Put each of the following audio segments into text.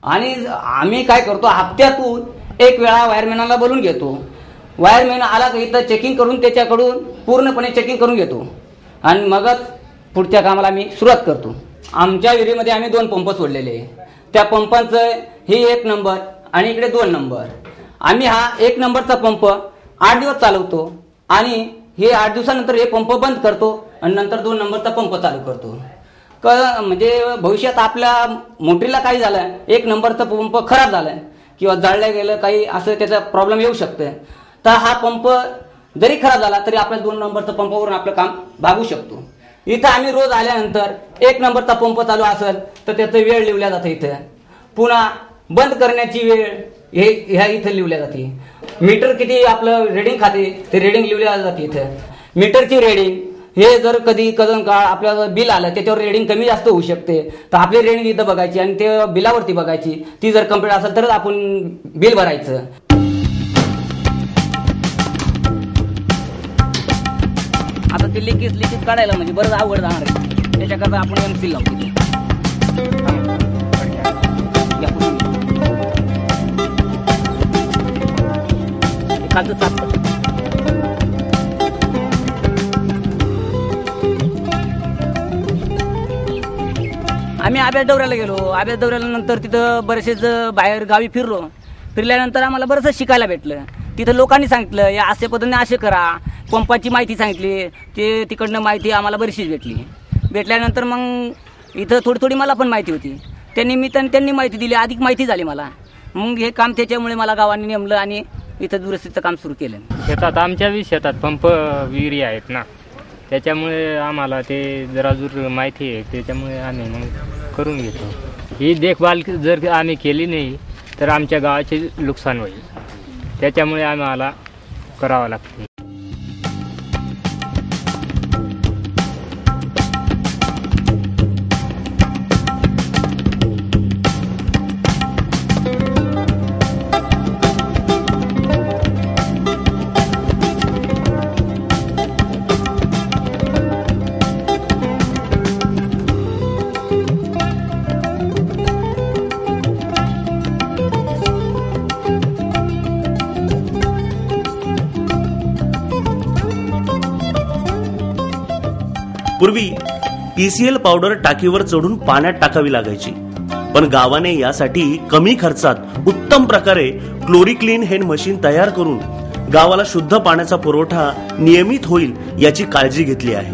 आणि आम्ही काय करतो, हप्त्यातून एक वेळा वायरमॅनला बोलून घेतो. वायरमॅन आला तर इथं चेकिंग करून त्याच्याकडून पूर्णपणे चेकिंग करून घेतो आणि मगच पुढच्या कामाला आम्ही सुरुवात करतो. आमच्या विहिरीमध्ये आम्ही 2 पंप सोडलेले आहे. त्या पंपांचं ही 1 नंबर आणि इकडे 2 नंबर. आम्ही हा 1 नंबरचा पंप 8 दिवस चालवतो आणि हे 8 दिवसानंतर हे पंप बंद करतो आणि नंतर 2 नंबरचा पंप चालू करतो. म्हणजे भविष्यात आपल्या मोटरीला काही झालं, 1 नंबरचा पंप खराब झाला किंवा जाळल्या गेलं काही असं त्याचा प्रॉब्लेम येऊ शकतं, तर हा पंप जरी खराब झाला तरी आपल्या 2 नंबरच्या पंपावरून आपलं काम भागू शकतो. इथं आम्ही रोज आल्यानंतर 1 नंबरचा पंप चालू असेल तर त्याचं वेळ लिहिल्या जातं. इथं पुन्हा बंद करण्याची वेळ ह्या इथं लिहिल्या जाते. मीटर किती आपलं रिडिंग खाते ते रिडिंग लिहिल्या जाते. इथं मीटरची रिडिंग हे जर कधी काळ आपल्याला बिल आलं त्याच्यावर रेडिंग कमी जास्त होऊ शकते, तर आपली रेडिंग इथं बघायची आणि ते बिलावरती बघायची. ती जर कंप्लीट असेल तरच आपण बिल भरायचं. आता ते लिकेज काढायला म्हणजे बरंच अवघड जाणार आहे. त्याच्याकरता आपण एमसील लावतो. खालचं साफ आम्ही अभ्यास दौऱ्याला गेलो. अभ्यास दौऱ्याला नंतर तिथं बरेचसेच बाहेर गावी फिरल्यानंतर आम्हाला बरंचसं शिकायला भेटलं. तिथं लोकांनी सांगितलं या अशा पद्धतीने असे करा, पंपाची माहिती सांगितली, ते तिकडनं माहिती आम्हाला बरीचशीच भेटल्यानंतर मग इथं थोडी मला पण माहिती होती. त्यांनी माहिती दिली, अधिक माहिती झाली मला. मग हे काम त्याच्यामुळे मला गावाने नेमलं आणि इथं दुरुस्तीचं काम सुरू केलं. शेतात पंप विहिरी आहेत ना, त्याच्यामुळे आम्हाला ते जरा माहिती आहे, त्याच्यामुळे आम्ही मग करून घेतो. ही देखभाल जर आम्ही केली नाही तर आमच्या गावाचे नुकसान होईल, त्याच्यामुळे आम्हाला करावं लागते. पूर्वी पीसीएल पावडर टाकीवर चढून पाण्यात टाकावी लागायची, पण गावाने यासाठी कमी खर्चात उत्तम प्रकारे क्लोरिक्लीन हे मशीन तयार करून गावाला शुद्ध पाण्याचा पुरवठा नियमित होईल याची काळजी घेतली आहे.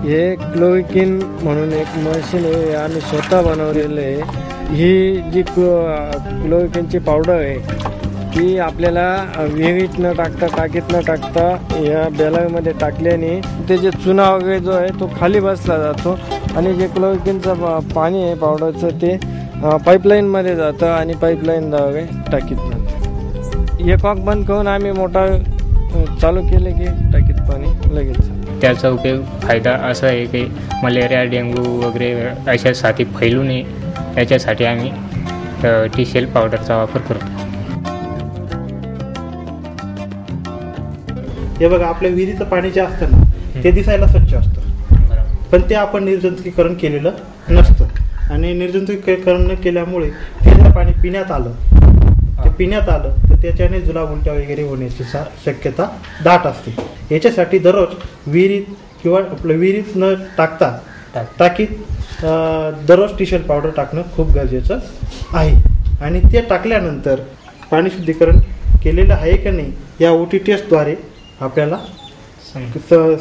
हे क्लोरिक्लीन म्हणून एक मशीन आहे, आम्ही स्वतः बनवलेलं आहे. ही जी क्लोरिक्लीनची पावडर आहे ती आपल्याला विहिरीत न टाकता टाकीत न टाकता या बेलामध्ये टाकल्याने ते जे चुना वगैरे जो आहे तो खाली बसला जातो आणि जे क्लोरिक्लीनचं पाणी आहे पावडरचं ते पाईपलाईनमध्ये जातं आणि पाईपलाईनद्वारे टाकीत जातं. हे कॉक बंद करून आम्ही मोटार चालू केले की टाकीत पाणी लगेच. त्याचा उपयोग फायदा असा आहे की मलेरिया डेंग्यू वगैरे अशा साथी फैलू नये याच्यासाठी आम्ही टीसीएल पावडरचा वापर करतो. हे बघा, आपल्या विहिरीचं पाणी जे असतं ना ते दिसायला स्वच्छ असतं, पण ते आपण निर्जंतुकीकरण केलेलं नसतं आणि निर्जंतुकीकरण न केल्यामुळे ते जर पाणी पिण्यात आलं तर त्याच्याने जुलाब उलट्या वगैरे होण्याची शक्यता दाट असते. याच्यासाठी दररोज विहिरीत किंवा आपलं विहिरीत न टाकता टाकीत दररोज टीसीएल पावडर टाकणं खूप गरजेचं आहे. आणि ते टाकल्यानंतर पाणी शुद्धीकरण केलेलं आहे का नाही या OT टेस्टद्वारे आपल्याला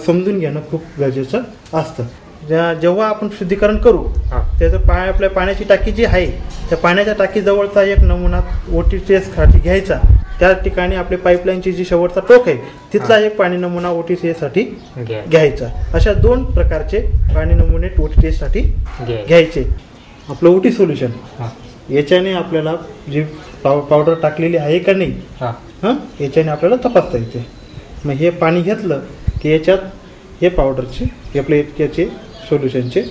समजून घेणं खूप गरजेचं असतं. जेव्हा आपण शुद्धीकरण करू त्याचं आपल्या पाण्याची टाकी जी आहे त्या पाण्याच्या टाकीजवळचा एक नमुना OT टेस्टसाठी घ्यायचा. त्या ठिकाणी आपले पाईपलाईनची जी शेवटचा टोक आहे तिथला एक पाणी नमुना OT टेस्टसाठी घ्यायचा. अशा 2 प्रकारचे पाणी नमुने OT टेस्टसाठी घ्यायचे. आपलं OT सोल्युशन याच्याने आपल्याला जी पावडर टाकलेली आहे का नाही याच्याने आपल्याला तपासता येते. मग हे पाणी घेतलं की याच्यात हे पावडरचे आपल्या इतक्याचे सोल्युशनचे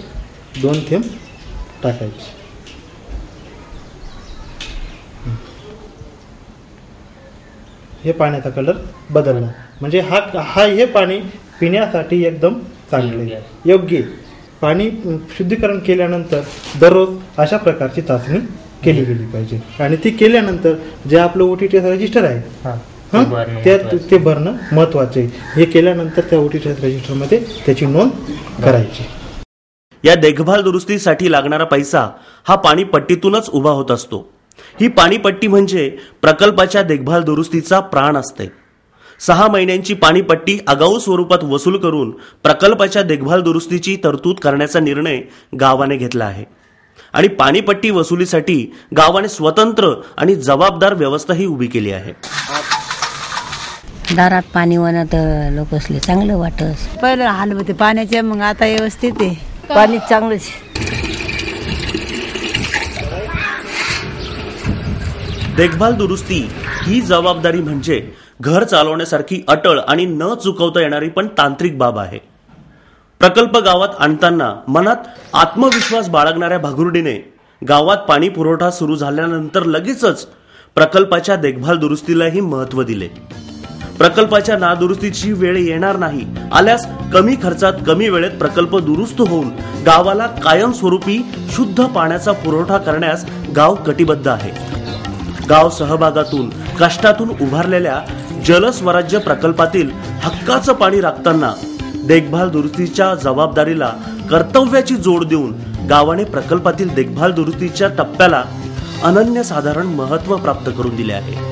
2 थेंब टाकायचे. हे पाण्याचा कलर बदलला म्हणजे हे पाणी पिण्यासाठी एकदम चांगले योग्य. पाणी शुद्धीकरण केल्यानंतर दररोज अशा प्रकारची चाचणी केली गेली पाहिजे. आणि ती केल्यानंतर जे आपलं OTTS रजिस्टर आहे ते भरणं महत्वाचे. हे केल्यानंतर त्या OTTS रजिस्टरमध्ये त्याची नोंद करायची. या देखभाल दुरुस्तीसाठी लागणारा पैसा हा पाणीपट्टीतूनच उभा होत असतो. ही पाणीपट्टी म्हणजे प्रकल्पाच्या देखभाल दुरुस्तीचा प्राण असते. 6 महिन्यांची पाणीपट्टी आगाऊ स्वरूपात वसूल करून प्रकल्पाच्या देखभाल दुरुस्तीची तरतूद करण्याचा निर्णय गावाने घेतला आहे. आणि पाणीपट्टी वसुलीसाठी गावाने स्वतंत्र आणि जबाबदार व्यवस्थाही उभी केली आहे. दारात पाणी वनात लोक असले चांगलं वाटस. पहिलं हाल होते पाण्याचे, मग आता व्यवस्थित आहे पाणी चांगलंच. देखभाल दुरुस्ती ही जबाबदारी म्हणजे घर चालवण्यासारखी अटळ आणि न चुकवता येणारी पण तांत्रिक बाब आहे. प्रकल्प गावात आणताना मनात आत्मविश्वास बाळगणाऱ्या भागुर्डीने गावात पाणी पुरवठा सुरू झाल्यानंतर लगेचच प्रकल्पाच्या देखभाल दुरुस्तीलाही महत्त्व दिले. प्रकल्पाच्या नादुरुस्तीची वेळ येणार नाही, आल्यास कमी खर्चात कमी वेळेत प्रकल्प दुरुस्त होऊन गावाला कायमस्वरूपी शुद्ध पाण्याचा पुरवठा करण्यास गाव कटिबद्ध आहे. गाव सहभागातून कष्टातून उभारलेल्या जलस्वराज्य प्रकल्पातील हक्काचं पाणी राखताना देखभाल दुरुस्तीच्या जबाबदारीला कर्तव्याची जोड देऊन गावाने प्रकल्पातील देखभाल दुरुस्तीच्या टप्प्याला अनन्यसाधारण महत्त्व प्राप्त करून दिले आहे.